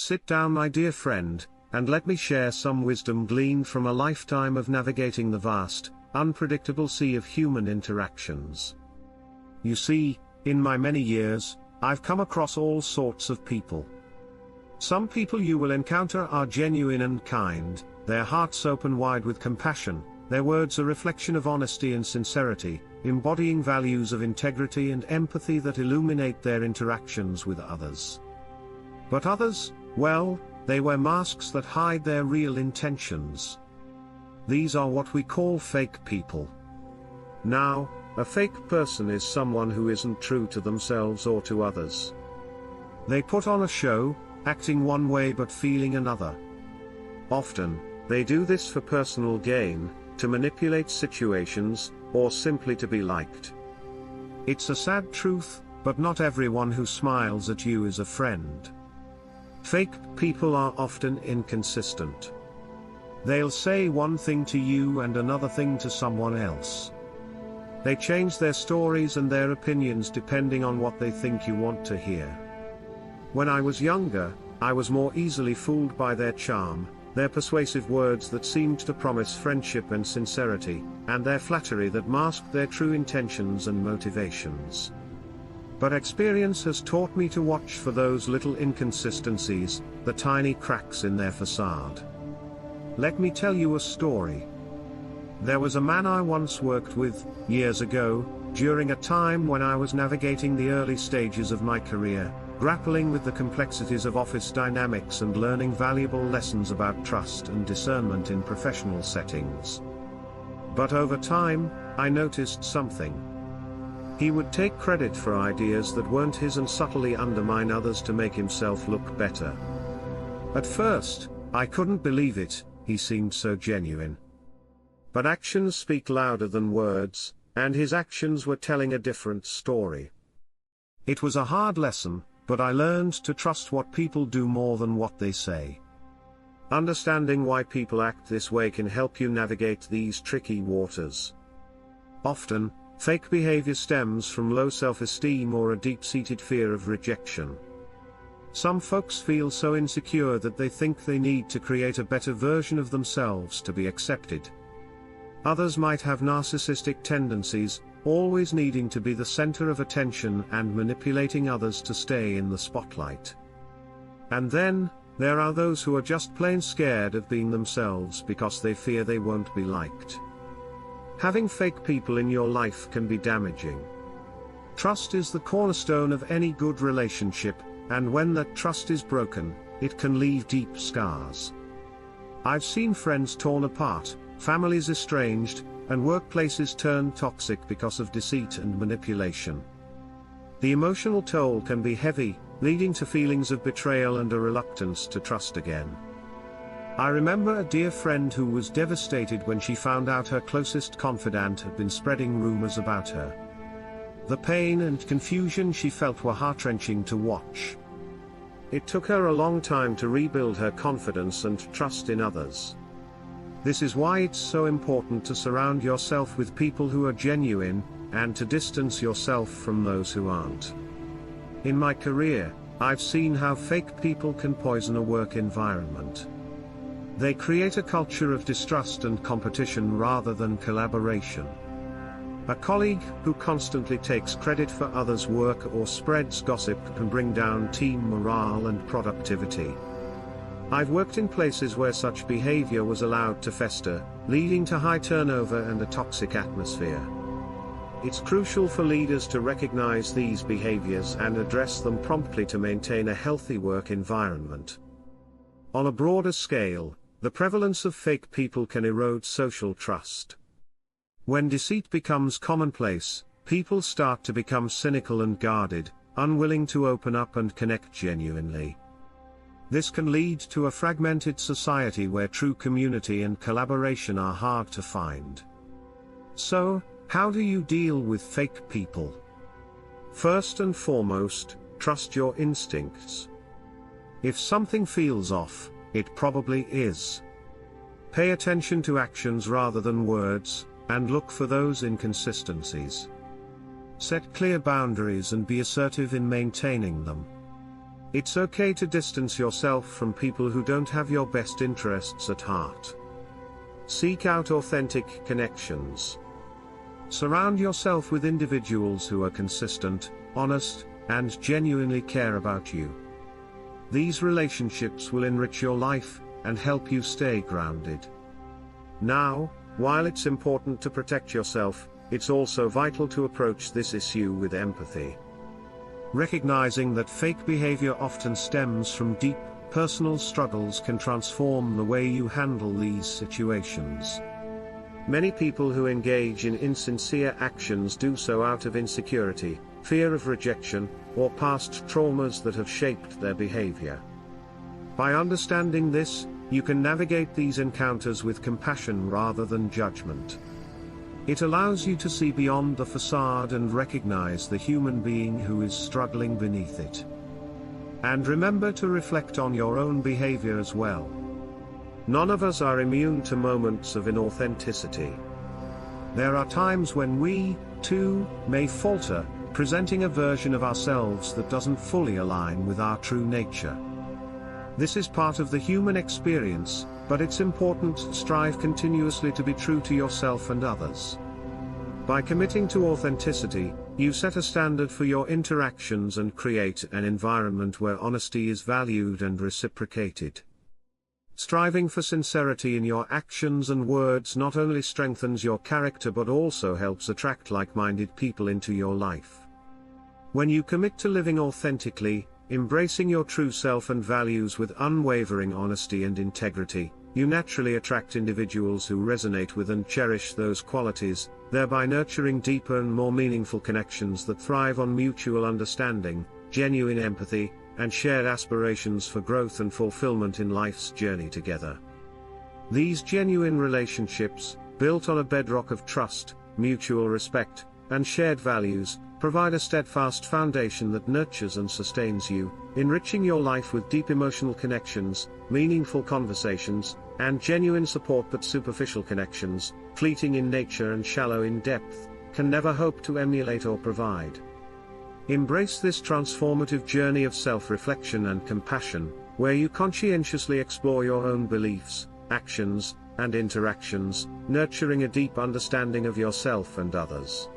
Sit down, my dear friend, and let me share some wisdom gleaned from a lifetime of navigating the vast, unpredictable sea of human interactions. You see, in my many years, I've come across all sorts of people. Some people you will encounter are genuine and kind, their hearts open wide with compassion, their words a reflection of honesty and sincerity, embodying values of integrity and empathy that illuminate their interactions with others. But others, well, they wear masks that hide their real intentions. These are what we call fake people. Now, a fake person is someone who isn't true to themselves or to others. They put on a show, acting one way but feeling another. Often, they do this for personal gain, to manipulate situations, or simply to be liked. It's a sad truth, but not everyone who smiles at you is a friend. Fake people are often inconsistent. They'll say one thing to you and another thing to someone else. They change their stories and their opinions depending on what they think you want to hear. When I was younger, I was more easily fooled by their charm, their persuasive words that seemed to promise friendship and sincerity, and their flattery that masked their true intentions and motivations. But experience has taught me to watch for those little inconsistencies, the tiny cracks in their facade. Let me tell you a story. There was a man I once worked with, years ago, during a time when I was navigating the early stages of my career, grappling with the complexities of office dynamics and learning valuable lessons about trust and discernment in professional settings. But over time, I noticed something. He would take credit for ideas that weren't his and subtly undermine others to make himself look better. At first, I couldn't believe it, he seemed so genuine. But actions speak louder than words, and his actions were telling a different story. It was a hard lesson, but I learned to trust what people do more than what they say. Understanding why people act this way can help you navigate these tricky waters. Often, fake behavior stems from low self-esteem or a deep-seated fear of rejection. Some folks feel so insecure that they think they need to create a better version of themselves to be accepted. Others might have narcissistic tendencies, always needing to be the center of attention and manipulating others to stay in the spotlight. And then, there are those who are just plain scared of being themselves because they fear they won't be liked. Having fake people in your life can be damaging. Trust is the cornerstone of any good relationship, and when that trust is broken, it can leave deep scars. I've seen friends torn apart, families estranged, and workplaces turned toxic because of deceit and manipulation. The emotional toll can be heavy, leading to feelings of betrayal and a reluctance to trust again. I remember a dear friend who was devastated when she found out her closest confidant had been spreading rumors about her. The pain and confusion she felt were heart-wrenching to watch. It took her a long time to rebuild her confidence and trust in others. This is why it's so important to surround yourself with people who are genuine, and to distance yourself from those who aren't. In my career, I've seen how fake people can poison a work environment. They create a culture of distrust and competition rather than collaboration. A colleague who constantly takes credit for others' work or spreads gossip can bring down team morale and productivity. I've worked in places where such behavior was allowed to fester, leading to high turnover and a toxic atmosphere. It's crucial for leaders to recognize these behaviors and address them promptly to maintain a healthy work environment. On a broader scale, the prevalence of fake people can erode social trust. When deceit becomes commonplace, people start to become cynical and guarded, unwilling to open up and connect genuinely. This can lead to a fragmented society where true community and collaboration are hard to find. So, how do you deal with fake people? First and foremost, trust your instincts. If something feels off, it probably is. Pay attention to actions rather than words, and look for those inconsistencies. Set clear boundaries and be assertive in maintaining them. It's okay to distance yourself from people who don't have your best interests at heart. Seek out authentic connections. Surround yourself with individuals who are consistent, honest, and genuinely care about you. These relationships will enrich your life and help you stay grounded. Now, while it's important to protect yourself, it's also vital to approach this issue with empathy. Recognizing that fake behavior often stems from deep, personal struggles can transform the way you handle these situations. Many people who engage in insincere actions do so out of insecurity, fear of rejection, or past traumas that have shaped their behavior. By understanding this, you can navigate these encounters with compassion rather than judgment. It allows you to see beyond the facade and recognize the human being who is struggling beneath it. And remember to reflect on your own behavior as well. None of us are immune to moments of inauthenticity. There are times when we, too, may falter, presenting a version of ourselves that doesn't fully align with our true nature. This is part of the human experience, but it's important to strive continuously to be true to yourself and others. By committing to authenticity, you set a standard for your interactions and create an environment where honesty is valued and reciprocated. Striving for sincerity in your actions and words not only strengthens your character but also helps attract like-minded people into your life. When you commit to living authentically, embracing your true self and values with unwavering honesty and integrity, you naturally attract individuals who resonate with and cherish those qualities, thereby nurturing deeper and more meaningful connections that thrive on mutual understanding, genuine empathy, and shared aspirations for growth and fulfillment in life's journey together. These genuine relationships, built on a bedrock of trust, mutual respect, and shared values, provide a steadfast foundation that nurtures and sustains you, enriching your life with deep emotional connections, meaningful conversations, and genuine support that superficial connections, fleeting in nature and shallow in depth, can never hope to emulate or provide. Embrace this transformative journey of self-reflection and compassion, where you conscientiously explore your own beliefs, actions, and interactions, nurturing a deep understanding of yourself and others.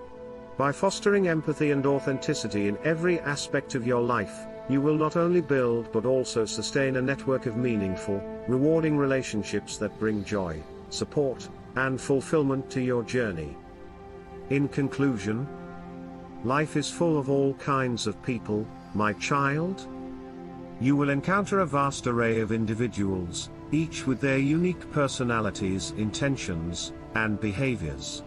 By fostering empathy and authenticity in every aspect of your life, you will not only build but also sustain a network of meaningful, rewarding relationships that bring joy, support, and fulfillment to your journey. In conclusion, life is full of all kinds of people, my child. You will encounter a vast array of individuals, each with their unique personalities, intentions, and behaviors.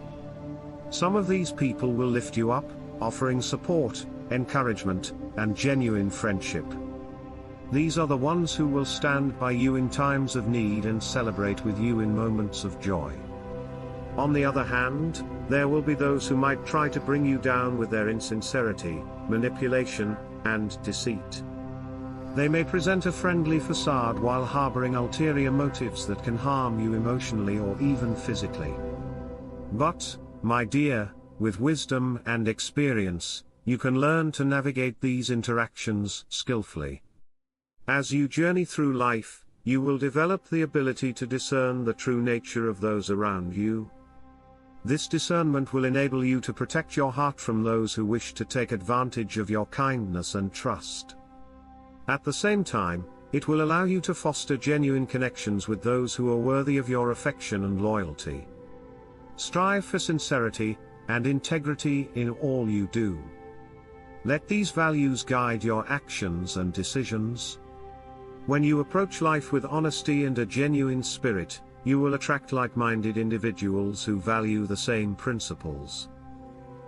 Some of these people will lift you up, offering support, encouragement, and genuine friendship. These are the ones who will stand by you in times of need and celebrate with you in moments of joy. On the other hand, there will be those who might try to bring you down with their insincerity, manipulation, and deceit. They may present a friendly facade while harboring ulterior motives that can harm you emotionally or even physically. But, my dear, with wisdom and experience, you can learn to navigate these interactions skillfully. As you journey through life, you will develop the ability to discern the true nature of those around you. This discernment will enable you to protect your heart from those who wish to take advantage of your kindness and trust. At the same time, it will allow you to foster genuine connections with those who are worthy of your affection and loyalty. Strive for sincerity and integrity in all you do. Let these values guide your actions and decisions. When you approach life with honesty and a genuine spirit, you will attract like-minded individuals who value the same principles.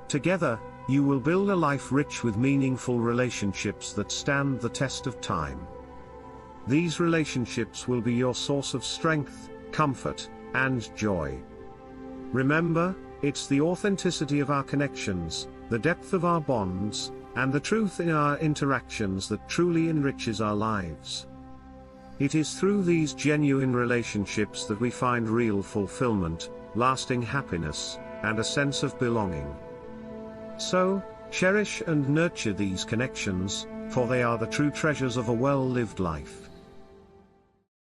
Together, you will build a life rich with meaningful relationships that stand the test of time. These relationships will be your source of strength, comfort, and joy. Remember, it's the authenticity of our connections, the depth of our bonds, and the truth in our interactions that truly enriches our lives. It is through these genuine relationships that we find real fulfillment, lasting happiness, and a sense of belonging. So, cherish and nurture these connections, for they are the true treasures of a well-lived life.